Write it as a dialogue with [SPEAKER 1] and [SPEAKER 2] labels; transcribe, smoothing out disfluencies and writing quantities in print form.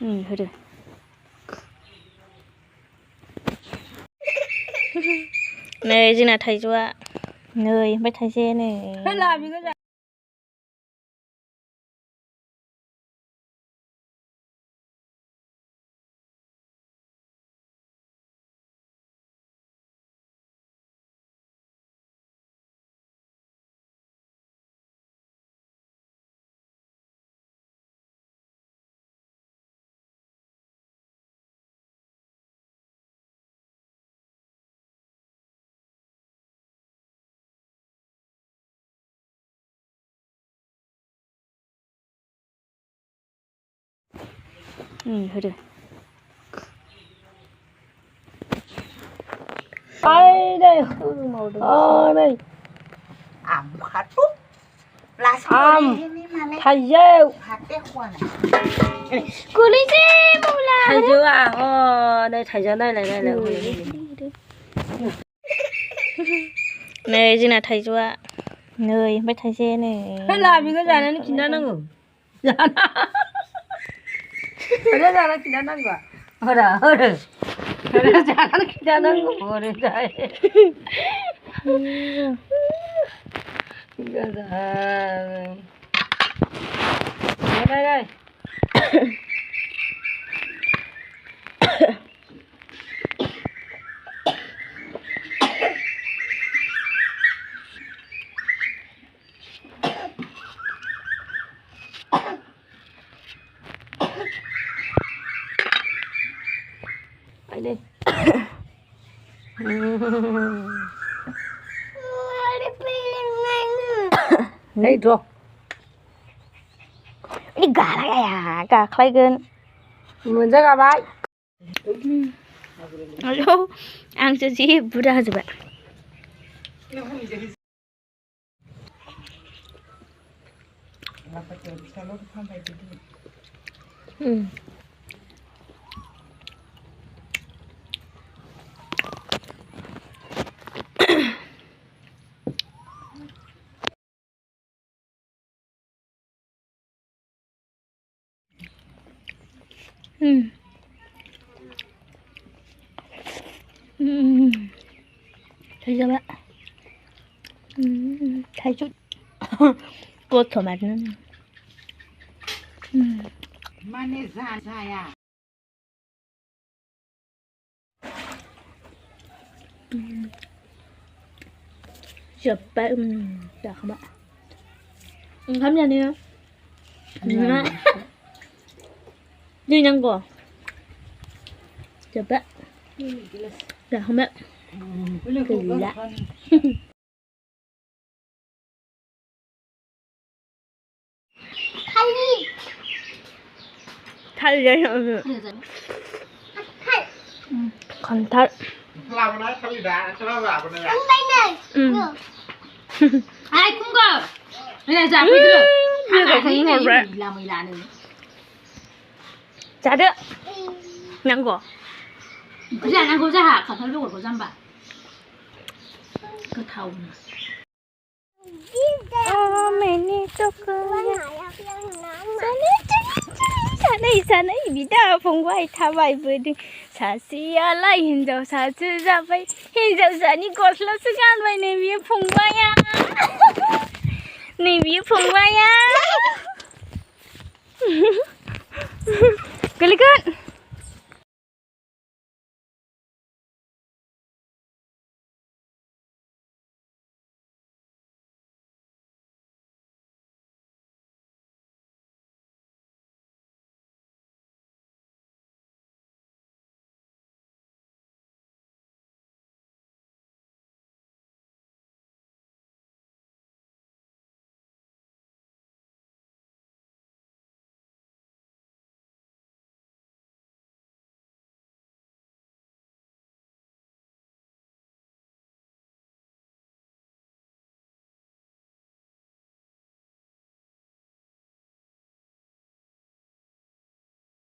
[SPEAKER 1] होदो नै जोंना थाइजौआ नै ओमफ्राय थाइसे नै होदो
[SPEAKER 2] đây đây
[SPEAKER 3] hạt phúc là
[SPEAKER 2] thầy dêu
[SPEAKER 3] hạt té khoa này
[SPEAKER 1] कुलिसे मौला
[SPEAKER 2] thầy dêu à đây thầy dêu đây này
[SPEAKER 1] नै जोंना थाइजौआ नै ओमफ्राय थाइसे नै
[SPEAKER 2] है लाबिखौ जानानै खिन्थानांगौ जाना खिन्थानांगौ जानानै खिन्थानांगौ đây đi đây rồi
[SPEAKER 1] ini gara gaख्लायगोन
[SPEAKER 2] मोनजागाबाय
[SPEAKER 1] आयौ आंसो जि बुरजा होजोबबाय थाइजौआ थाइजौ गथ'मारनो
[SPEAKER 3] माने जाया
[SPEAKER 1] जोब्बाय जाखांबाय ओंखाम जानो दै नांगौ जोब्बाय जाखांबाय गैला थालिर खान्थाल
[SPEAKER 3] लाबोनाय थालिरा सोरबा लाबोनाया
[SPEAKER 2] ai cũng cơ đây là giảm đi
[SPEAKER 1] जादो नांगौ
[SPEAKER 2] cái này đang có ra hả khẩn luôn có răm bạn cái thầu
[SPEAKER 1] मैंने तो सानै बिदा फंबाय थाबायबोदों सासेयालाय हिनजावसासो जाबाय हिनजावसानि गस्लासो गानबाय नै बियो फंबाया